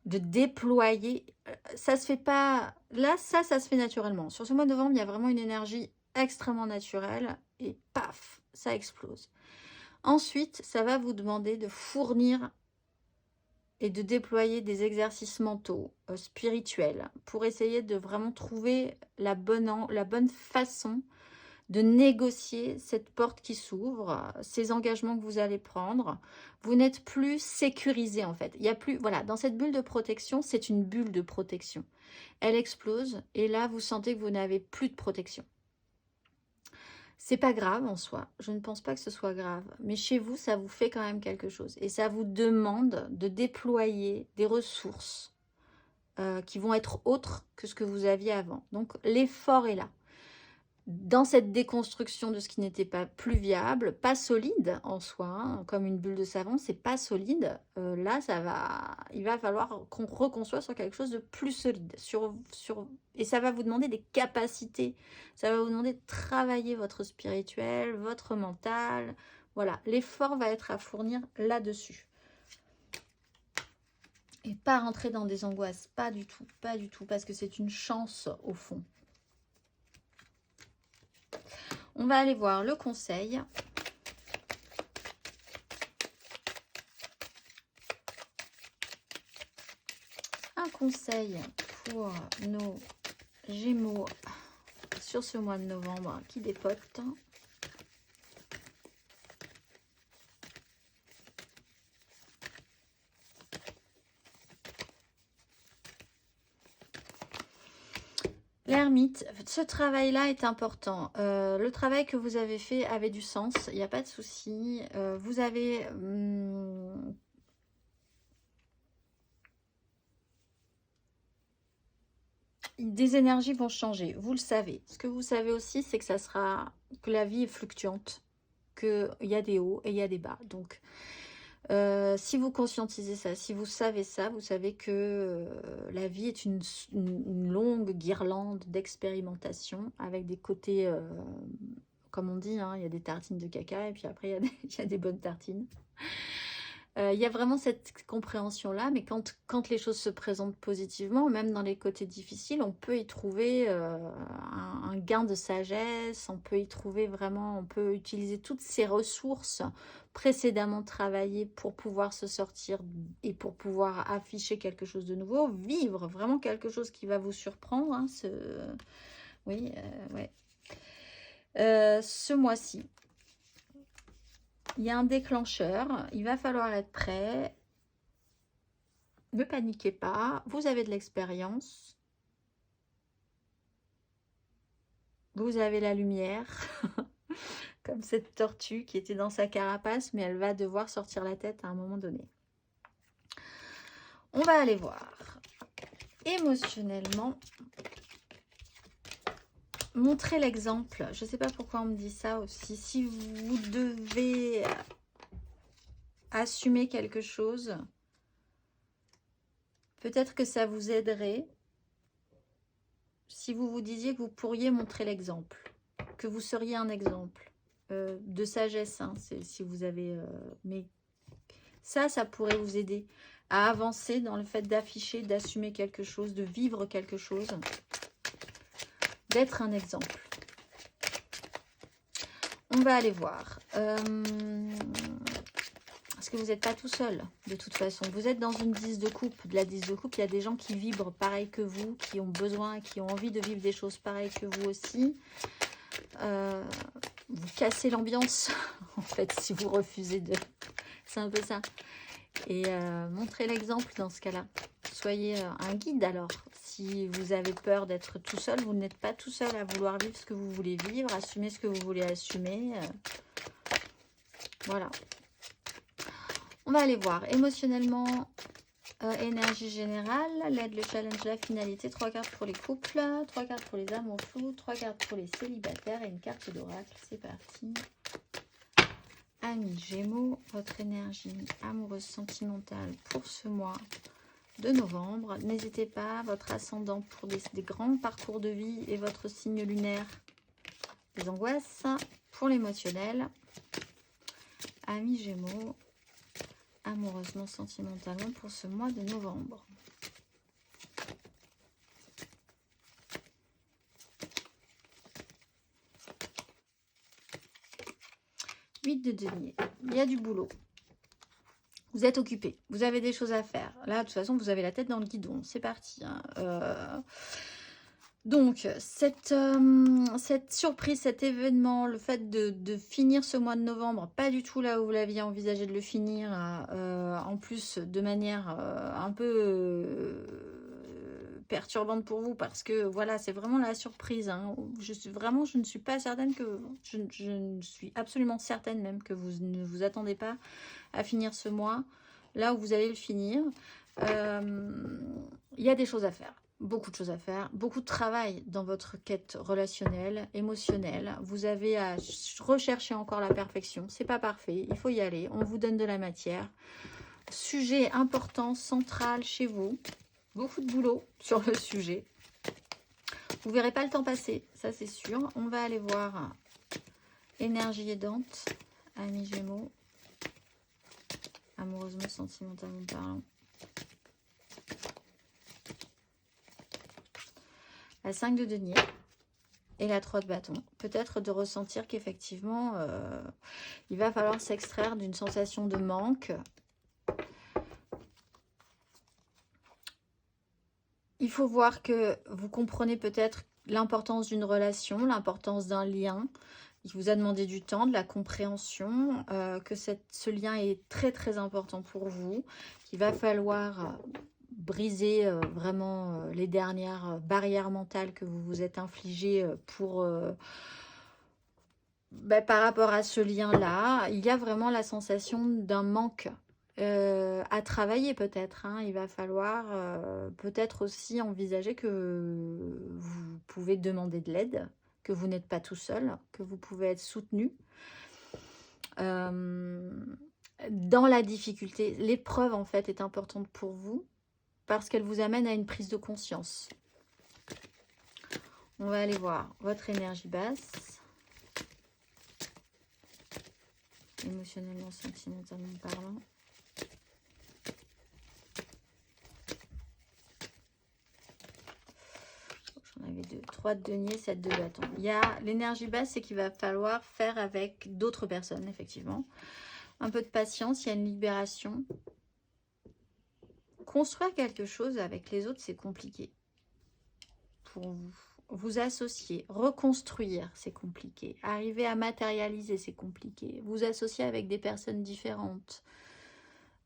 De déployer, ça se fait pas, là ça se fait naturellement. Sur ce mois de novembre, il y a vraiment une énergie extrêmement naturelle et paf, ça explose. Ensuite, ça va vous demander de fournir et de déployer des exercices mentaux, spirituels, pour essayer de vraiment trouver la bonne façon de négocier cette porte qui s'ouvre, ces engagements que vous allez prendre. Vous n'êtes plus sécurisé en fait. Il y a plus, voilà, dans cette bulle de protection, c'est une bulle de protection. Elle explose et là, vous sentez que vous n'avez plus de protection. C'est pas grave en soi, je ne pense pas que ce soit grave, mais chez vous, ça vous fait quand même quelque chose. Et ça vous demande de déployer des ressources qui vont être autres que ce que vous aviez avant. Donc l'effort est là. Dans cette déconstruction de ce qui n'était pas plus viable, pas solide en soi, hein, comme une bulle de savon, c'est pas solide. Là, il va falloir qu'on reconçoive sur quelque chose de plus solide. Et ça va vous demander des capacités. Ça va vous demander de travailler votre spirituel, votre mental. Voilà, l'effort va être à fournir là-dessus. Et pas rentrer dans des angoisses, pas du tout, parce que c'est une chance au fond. On va aller voir le conseil. Un conseil pour nos Gémeaux sur ce mois de novembre qui dépote. L'ermite, ce travail-là est important. Le travail que vous avez fait avait du sens, il n'y a pas de souci. Vous avez... des énergies vont changer, vous le savez. Ce que vous savez aussi, c'est que la vie est fluctuante, qu'il y a des hauts et il y a des bas. Donc, si vous conscientisez ça, si vous savez ça, vous savez que la vie est une longue guirlande d'expérimentation avec des côtés, comme on dit, hein, il y a des tartines de caca et puis après il y a des bonnes tartines. Il y a vraiment cette compréhension-là, mais quand les choses se présentent positivement, même dans les côtés difficiles, on peut y trouver un gain de sagesse, on peut y trouver vraiment, on peut utiliser toutes ces ressources précédemment travaillées pour pouvoir se sortir et pour pouvoir afficher quelque chose de nouveau, vivre vraiment quelque chose qui va vous surprendre. Hein, oui, ouais. Ce mois-ci. Il y a un déclencheur, il va falloir être prêt. Ne paniquez pas, vous avez de l'expérience. Vous avez la lumière, comme cette tortue qui était dans sa carapace, mais elle va devoir sortir la tête à un moment donné. On va aller voir. Émotionnellement, montrer l'exemple. Je ne sais pas pourquoi on me dit ça aussi. Si vous devez assumer quelque chose, peut-être que ça vous aiderait si vous vous disiez que vous pourriez montrer l'exemple, que vous seriez un exemple de sagesse, hein, si vous avez... mais ça pourrait vous aider à avancer dans le fait d'afficher, d'assumer quelque chose, de vivre quelque chose, d'être un exemple. On va aller voir. Parce que vous n'êtes pas tout seul, de toute façon. Vous êtes dans une 10 de coupe. De la 10 de coupe, il y a des gens qui vibrent pareil que vous, qui ont besoin, qui ont envie de vivre des choses pareilles que vous aussi. Vous cassez l'ambiance, en fait, si vous refusez de... C'est un peu ça. Et montrez l'exemple dans ce cas-là. Soyez un guide alors. Si vous avez peur d'être tout seul, vous n'êtes pas tout seul à vouloir vivre ce que vous voulez vivre, assumer ce que vous voulez assumer. Voilà. On va aller voir. Émotionnellement, énergie générale, l'aide, le challenge, la finalité. 3 cartes pour les couples, 3 cartes pour les amours flous, 3 cartes pour les célibataires et une carte d'oracle. C'est parti. Amis Gémeaux, votre énergie amoureuse sentimentale pour ce mois de novembre. N'hésitez pas, votre ascendant pour des grands parcours de vie et votre signe lunaire, des angoisses. Pour l'émotionnel, amis Gémeaux, amoureusement, sentimentalement pour ce mois de novembre. De denier. Il y a du boulot. Vous êtes occupé. Vous avez des choses à faire. Là, de toute façon, vous avez la tête dans le guidon. C'est parti. Hein. Donc, cette surprise, cet événement, le fait de finir ce mois de novembre, pas du tout là où vous l'aviez envisagé de le finir, en plus de manière un peu perturbante pour vous, parce que voilà, c'est vraiment la surprise. Hein. Je ne suis pas certaine que, je ne suis absolument certaine même que vous ne vous attendez pas à finir ce mois, là où vous allez le finir. Il y a des choses à faire. Beaucoup de choses à faire, beaucoup de travail dans votre quête relationnelle, émotionnelle. Vous avez à rechercher encore la perfection. C'est pas parfait, il faut y aller. On vous donne de la matière. Sujet important, central chez vous. Beaucoup de boulot sur le sujet. Vous verrez pas le temps passer, ça c'est sûr. On va aller voir énergie aidante, amis Gémeaux, amoureusement, sentimentalement parlant. La 5 de denier et la 3 de bâton. Peut-être de ressentir qu'effectivement, il va falloir s'extraire d'une sensation de manque. Il faut voir que vous comprenez peut-être l'importance d'une relation, l'importance d'un lien. Il vous a demandé du temps, de la compréhension, que ce lien est très très important pour vous, qu'il va falloir briser vraiment les dernières barrières mentales que vous vous êtes infligées par rapport à ce lien-là. Il y a vraiment la sensation d'un manque à travailler peut-être. Hein. Il va falloir peut-être aussi envisager que vous pouvez demander de l'aide, que vous n'êtes pas tout seul, que vous pouvez être soutenu. Dans la difficulté, l'épreuve en fait est importante pour vous parce qu'elle vous amène à une prise de conscience. On va aller voir votre énergie basse, émotionnellement, sentimentalement parlant. J'en avais deux, 3 de denier, 7 de bâton. Il y a l'énergie basse, c'est qu'il va falloir faire avec d'autres personnes, effectivement. Un peu de patience, il y a une libération. Construire quelque chose avec les autres, c'est compliqué. Pour vous. Vous associer, reconstruire, c'est compliqué. Arriver à matérialiser, c'est compliqué. Vous associer avec des personnes différentes.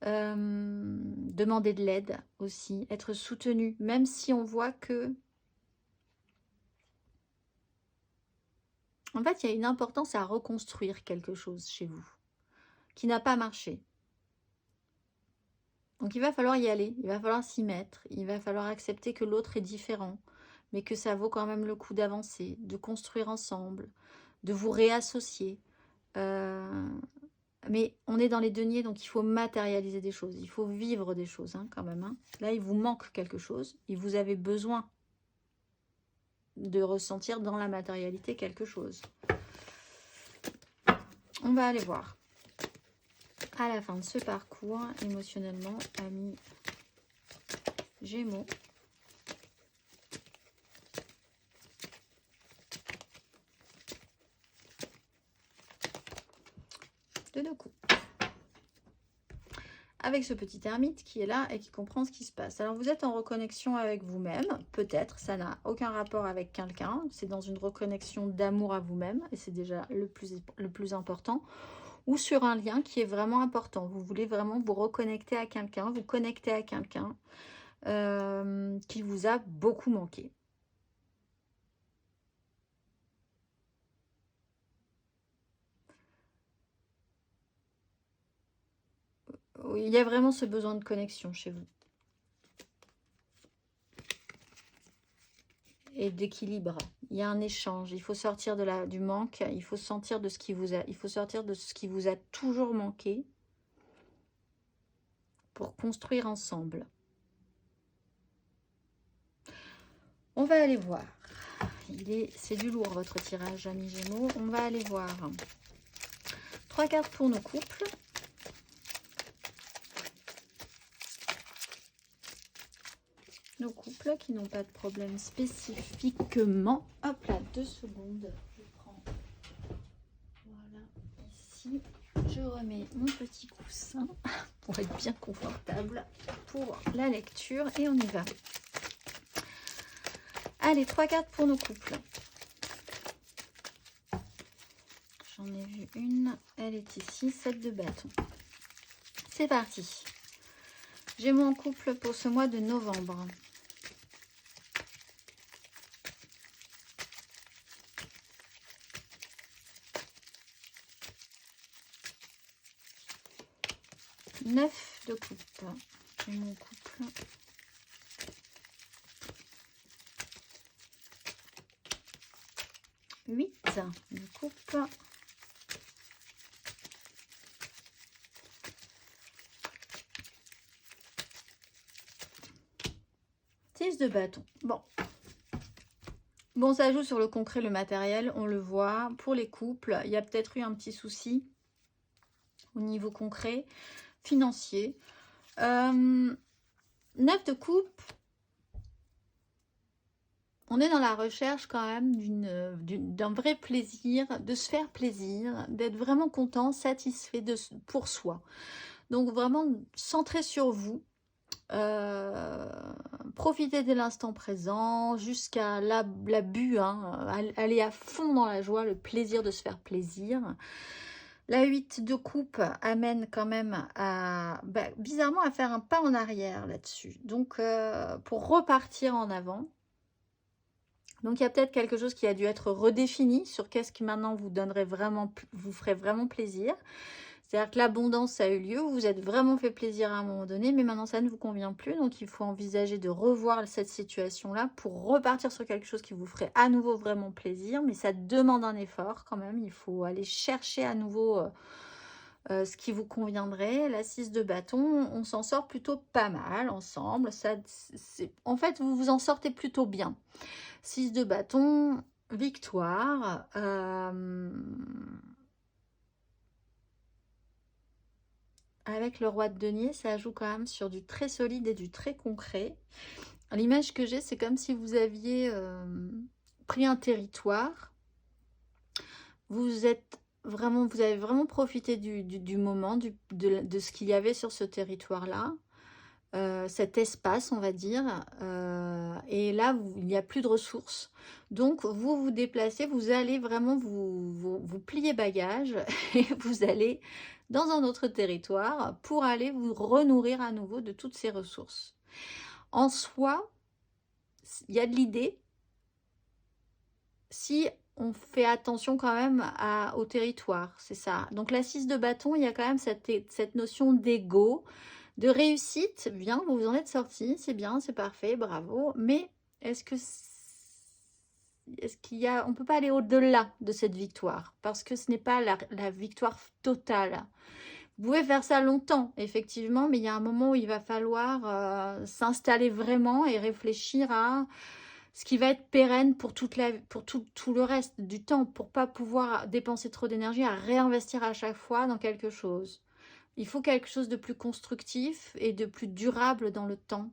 Demander de l'aide aussi. Être soutenu, même si on voit que... En fait, il y a une importance à reconstruire quelque chose chez vous qui n'a pas marché. Donc, il va falloir y aller. Il va falloir s'y mettre. Il va falloir accepter que l'autre est différent, mais que ça vaut quand même le coup d'avancer, de construire ensemble, de vous réassocier. Mais on est dans les deniers, donc il faut matérialiser des choses. Il faut vivre des choses hein, quand même. Hein. Là, il vous manque quelque chose et vous avez besoin de ressentir dans la matérialité quelque chose. On va aller voir. À la fin de ce parcours, émotionnellement, amis Gémeaux. De 2 coups. Avec ce petit ermite qui est là et qui comprend ce qui se passe. Alors vous êtes en reconnexion avec vous-même, peut-être, ça n'a aucun rapport avec quelqu'un, c'est dans une reconnexion d'amour à vous-même, et c'est déjà le plus important, ou sur un lien qui est vraiment important. Vous voulez vraiment vous reconnecter à quelqu'un, vous connecter à quelqu'un qui vous a beaucoup manqué. Il y a vraiment ce besoin de connexion chez vous. Et d'équilibre. Il y a un échange. Il faut sortir du manque. Il faut sortir de ce qui vous a toujours manqué pour construire ensemble. On va aller voir. C'est du lourd votre tirage, amis Gémeaux. On va aller voir 3 cartes pour nos couples. Nos couples qui n'ont pas de problème spécifiquement. Hop là, 2 secondes. Je prends. Voilà, ici. Je remets mon petit coussin pour être bien confortable pour la lecture. Et on y va. Allez, 3 cartes pour nos couples. J'en ai vu une. Elle est ici, 7 de bâton. C'est parti. J'ai mon couple pour ce mois de novembre. Neuf de coupe. J'ai mon couple. 8 de coupe. De bâton. Bon, ça joue sur le concret, le matériel, on le voit. Pour les couples, il y a peut-être eu un petit souci au niveau concret, financier. 9 de coupe. On est dans la recherche quand même d'un vrai plaisir, de se faire plaisir, d'être vraiment content, satisfait pour soi. Donc vraiment centré sur vous. Profitez de l'instant présent jusqu'à l'abus, aller à fond dans la joie, le plaisir de se faire plaisir. La 8 de coupe amène quand même bizarrement à faire un pas en arrière là-dessus, donc pour repartir en avant. Donc il y a peut-être quelque chose qui a dû être redéfini sur qu'est-ce qui maintenant vous ferait vraiment plaisir. C'est-à-dire que l'abondance a eu lieu, vous vous êtes vraiment fait plaisir à un moment donné, mais maintenant ça ne vous convient plus. Donc il faut envisager de revoir cette situation-là pour repartir sur quelque chose qui vous ferait à nouveau vraiment plaisir. Mais ça demande un effort quand même. Il faut aller chercher à nouveau ce qui vous conviendrait. La 6 de bâton, on s'en sort plutôt pas mal ensemble. En fait, vous vous en sortez plutôt bien. 6 de bâton, victoire. Avec le roi de denier, ça joue quand même sur du très solide et du très concret. L'image que j'ai, c'est comme si vous aviez pris un territoire. Vous avez vraiment profité du moment, de ce qu'il y avait sur ce territoire-là. Cet espace, on va dire. Et là, il n'y a plus de ressources. Donc, vous vous déplacez, vous allez vraiment vous plier bagage et vous allez dans un autre territoire pour aller vous renourrir à nouveau de toutes ces ressources. En soi, il y a de l'idée. Si on fait attention quand même au territoire, c'est ça. Donc, la 6 de bâton, il y a quand même cette notion d'ego, de réussite. Bien, vous en êtes sorti, c'est bien, c'est parfait, bravo. Mais est-ce qu'il y a, on peut pas aller au-delà de cette victoire parce que ce n'est pas la victoire totale. Vous pouvez faire ça longtemps, effectivement, mais il y a un moment où il va falloir s'installer vraiment et réfléchir à ce qui va être pérenne pour tout le reste du temps, pour pas pouvoir dépenser trop d'énergie à réinvestir à chaque fois dans quelque chose. Il faut quelque chose de plus constructif et de plus durable dans le temps.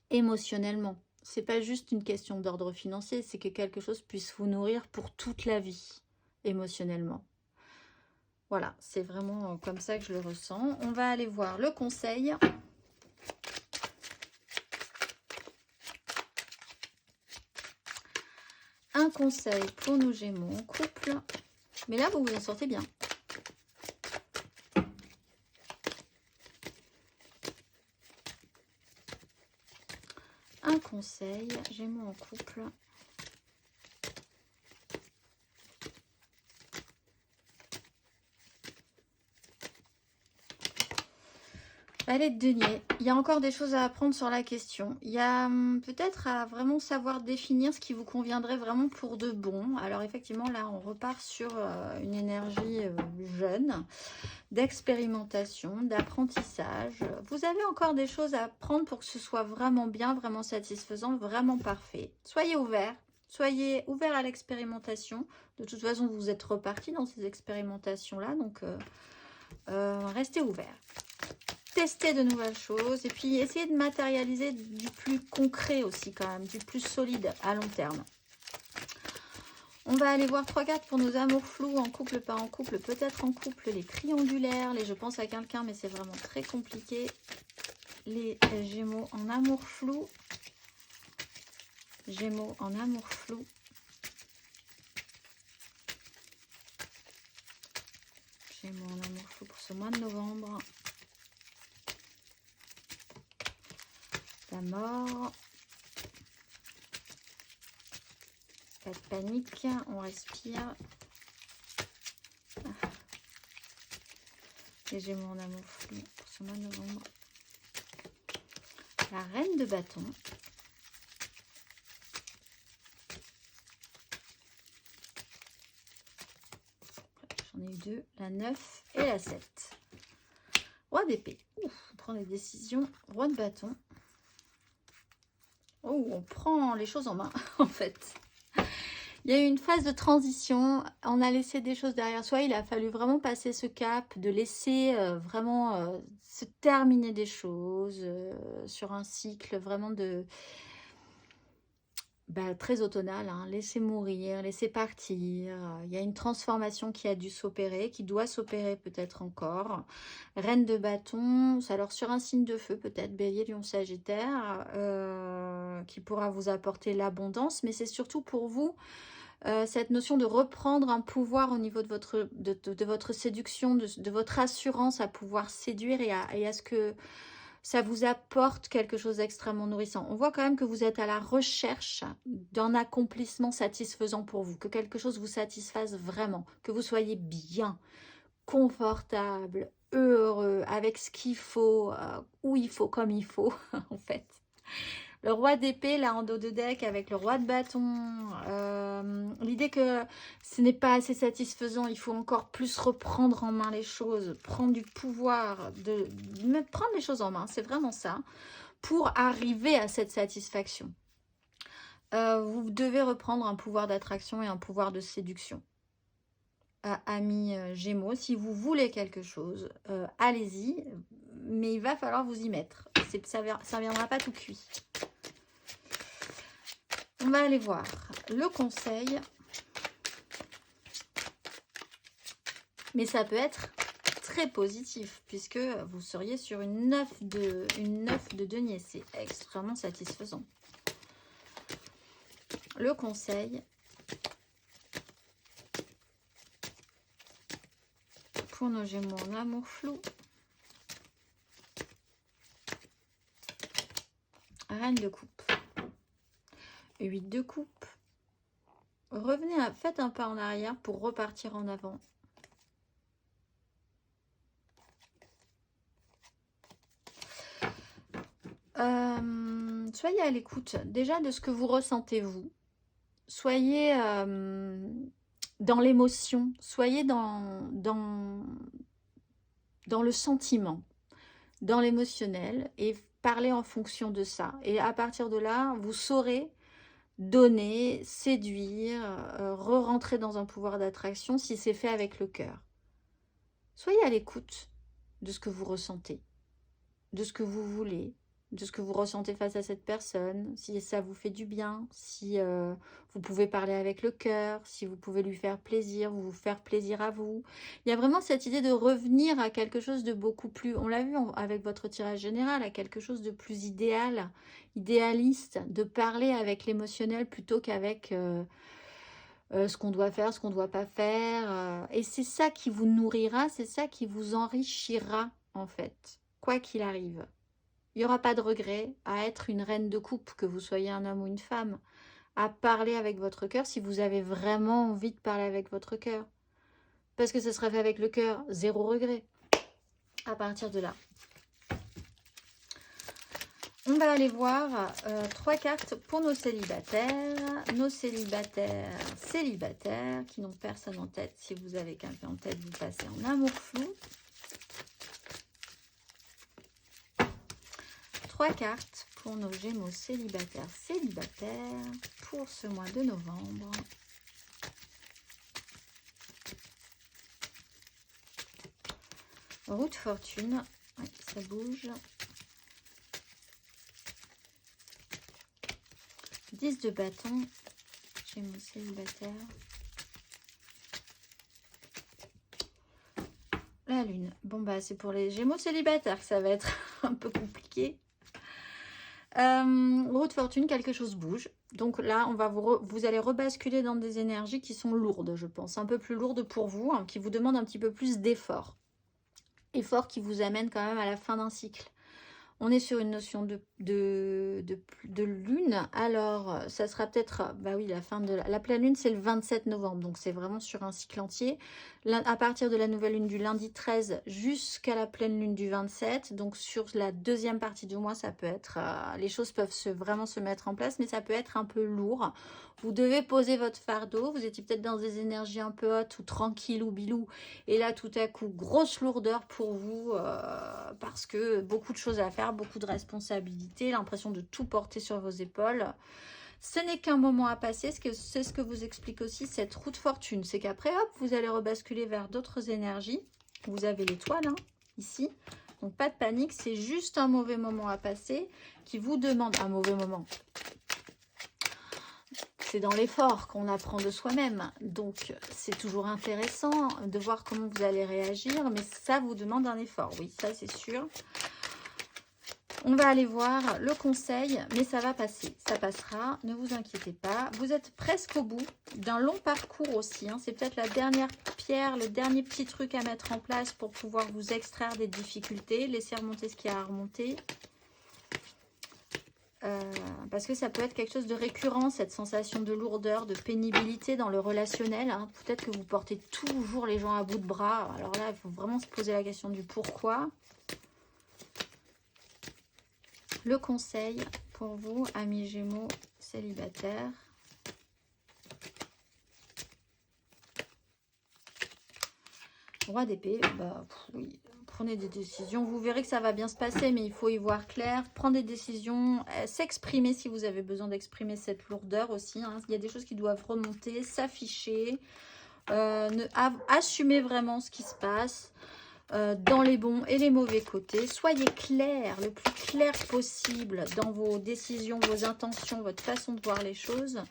Émotionnellement. C'est pas juste une question d'ordre financier, c'est que quelque chose puisse vous nourrir pour toute la vie, émotionnellement. Voilà, c'est vraiment comme ça que je le ressens. On va aller voir le conseil. Un conseil pour nos Gémeaux en couple. Mais là, vous vous en sortez bien. Un conseil, Gémeaux en couple. Valet de denier, il y a encore des choses à apprendre sur la question. Il y a peut-être à vraiment savoir définir ce qui vous conviendrait vraiment pour de bon. Alors effectivement, là, on repart sur une énergie jeune, d'expérimentation, d'apprentissage. Vous avez encore des choses à apprendre pour que ce soit vraiment bien, vraiment satisfaisant, vraiment parfait. Soyez ouverts. Soyez ouverts à l'expérimentation. De toute façon, vous êtes reparti dans ces expérimentations-là, donc restez ouverts. Tester de nouvelles choses et puis essayer de matérialiser du plus concret aussi quand même, du plus solide à long terme. On va aller voir 3 cartes pour nos amours flous, en couple, pas en couple, peut-être en couple, les triangulaires, les je pense à quelqu'un mais c'est vraiment très compliqué. Les Gémeaux en amour flou. Gémeaux en amour flou. Gémeaux en amour flou pour ce mois de novembre. La mort. Pas de panique, on respire. Les Gémeaux en amour flou pour ce mois de novembre. La reine de bâton. J'en ai eu 2, la 9 et la 7. Roi d'épée. On prend des décisions. Roi de bâton. Oh, on prend les choses en main, en fait. Il y a eu une phase de transition. On a laissé des choses derrière soi. Il a fallu vraiment passer ce cap, de laisser vraiment se terminer des choses sur un cycle vraiment de... très automnal, hein. Laisser mourir, laisser partir. Il y a une transformation qui a dû s'opérer, qui doit s'opérer peut-être encore. Reine de bâton, alors sur un signe de feu peut-être, Bélier, Lion, Sagittaire, qui pourra vous apporter l'abondance, mais c'est surtout pour vous cette notion de reprendre un pouvoir au niveau de votre séduction, de votre assurance à pouvoir séduire et à ce que ça vous apporte quelque chose d'extrêmement nourrissant. On voit quand même que vous êtes à la recherche d'un accomplissement satisfaisant pour vous, que quelque chose vous satisfasse vraiment, que vous soyez bien, confortable, heureux, avec ce qu'il faut, où il faut, comme il faut, en fait. Le roi d'épée, là, en dos de deck, avec le roi de bâton. L'idée que ce n'est pas assez satisfaisant, il faut encore plus reprendre en main les choses, prendre du pouvoir, prendre les choses en main, c'est vraiment ça, pour arriver à cette satisfaction. Vous devez reprendre un pouvoir d'attraction et un pouvoir de séduction. Amis Gémeaux, si vous voulez quelque chose, allez-y, mais il va falloir vous y mettre. Ça ne viendra pas tout cuit. On va aller voir le conseil. Mais ça peut être très positif, puisque vous seriez sur une 9 de denier. C'est extrêmement satisfaisant. Le conseil pour nos Gémeaux en amour flou. Reine de coupe. 8 de coupe. Revenez, faites un pas en arrière pour repartir en avant. Soyez à l'écoute déjà de ce que vous ressentez vous. Soyez dans l'émotion. Soyez dans le sentiment, dans l'émotionnel et parlez en fonction de ça. Et à partir de là, vous saurez donner, séduire, re-rentrer dans un pouvoir d'attraction si c'est fait avec le cœur. Soyez à l'écoute de ce que vous ressentez, de ce que vous voulez, de ce que vous ressentez face à cette personne, si ça vous fait du bien, si vous pouvez parler avec le cœur, si vous pouvez lui faire plaisir, vous faire plaisir à vous. Il y a vraiment cette idée de revenir à quelque chose de beaucoup plus, on l'a vu avec votre tirage général, à quelque chose de plus idéal, idéaliste, de parler avec l'émotionnel plutôt qu'avec ce qu'on doit faire, ce qu'on ne doit pas faire. Et c'est ça qui vous nourrira, c'est ça qui vous enrichira en fait, quoi qu'il arrive. Il n'y aura pas de regret à être une reine de coupe, que vous soyez un homme ou une femme, à parler avec votre cœur si vous avez vraiment envie de parler avec votre cœur. Parce que ce sera fait avec le cœur, zéro regret. À partir de là, On va aller voir 3 cartes pour nos célibataires. Nos célibataires qui n'ont personne en tête. Si vous avez quelqu'un en tête, vous passez en amour flou. 3 cartes pour nos Gémeaux célibataires pour ce mois de novembre. Roue de fortune, oui, ça bouge. 10 de bâton, Gémeaux célibataire. La lune. Bon, bah, c'est pour les Gémeaux célibataires que ça va être un peu compliqué. Roue de fortune, quelque chose bouge. Donc là, on va vous allez rebasculer dans des énergies qui sont lourdes, je pense. Un peu plus lourdes pour vous, hein, qui vous demandent un petit peu plus d'effort. Effort qui vous amène quand même à la fin d'un cycle. On est sur une notion de lune. Alors, ça sera peut-être, bah oui, la fin de la pleine lune, c'est le 27 novembre. Donc, c'est vraiment sur un cycle entier. À partir de la nouvelle lune du lundi 13 jusqu'à la pleine lune du 27. Donc, sur la deuxième partie du mois, ça peut être, les choses peuvent vraiment se mettre en place, mais ça peut être un peu lourd. Vous devez poser votre fardeau. Vous étiez peut-être dans des énergies un peu hautes ou tranquilles ou bilou. Et là, tout à coup, grosse lourdeur pour vous parce que beaucoup de choses à faire, beaucoup de responsabilités, l'impression de tout porter sur vos épaules. Ce n'est qu'un moment à passer. C'est ce que vous explique aussi cette roue de fortune. C'est qu'après, hop, vous allez rebasculer vers d'autres énergies. Vous avez l'étoile, hein, ici. Donc, pas de panique. C'est juste un mauvais moment à passer qui vous demande un mauvais moment. C'est dans l'effort qu'on apprend de soi-même. Donc, c'est toujours intéressant de voir comment vous allez réagir. Mais ça vous demande un effort. Oui, ça, c'est sûr. On va aller voir le conseil. Mais ça va passer. Ça passera. Ne vous inquiétez pas. Vous êtes presque au bout d'un long parcours aussi. Hein. C'est peut-être la dernière pierre, le dernier petit truc à mettre en place pour pouvoir vous extraire des difficultés. Laisser remonter ce qui a à remonter. Parce que ça peut être quelque chose de récurrent, cette sensation de lourdeur, de pénibilité dans le relationnel. Hein. Peut-être que vous portez toujours les gens à bout de bras. Alors là, il faut vraiment se poser la question du pourquoi. Le conseil pour vous, amis Gémeaux célibataires. Roi d'épée, bah oui. Prenez des décisions, vous verrez que ça va bien se passer, mais il faut y voir clair, prendre des décisions, s'exprimer si vous avez besoin d'exprimer cette lourdeur aussi. Hein. Il y a des choses qui doivent remonter, s'afficher, assumer vraiment ce qui se passe dans les bons et les mauvais côtés. Soyez clair, le plus clair possible dans vos décisions, vos intentions, votre façon de voir les choses.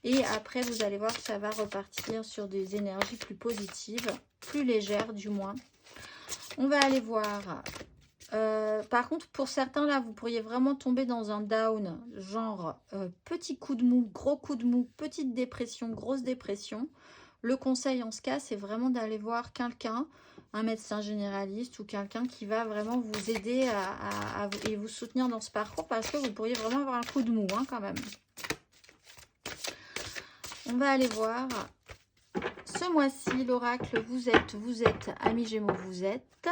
Et après, vous allez voir que ça va repartir sur des énergies plus positives, plus légères du moins. On va aller voir. Par contre, pour certains, là, vous pourriez vraiment tomber dans un down, genre petit coup de mou, gros coup de mou, petite dépression, grosse dépression. Le conseil en ce cas, c'est vraiment d'aller voir quelqu'un, un médecin généraliste ou quelqu'un qui va vraiment vous aider et vous soutenir dans ce parcours parce que vous pourriez vraiment avoir un coup de mou hein, quand même. On va aller voir. Ce mois-ci, l'oracle, vous êtes, amis Gémeaux, vous êtes.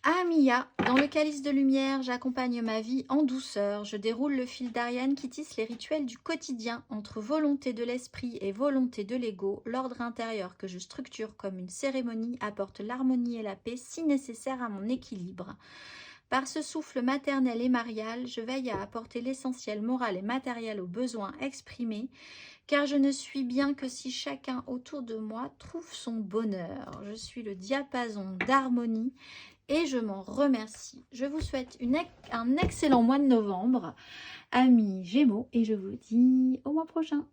Amia, dans le calice de lumière, j'accompagne ma vie en douceur. Je déroule le fil d'Ariane qui tisse les rituels du quotidien entre volonté de l'esprit et volonté de l'ego. L'ordre intérieur que je structure comme une cérémonie apporte l'harmonie et la paix si nécessaire à mon équilibre. Par ce souffle maternel et marial, je veille à apporter l'essentiel moral et matériel aux besoins exprimés, car je ne suis bien que si chacun autour de moi trouve son bonheur. Je suis le diapason d'harmonie et je m'en remercie. Je vous souhaite un excellent mois de novembre, amis Gémeaux, et je vous dis au mois prochain.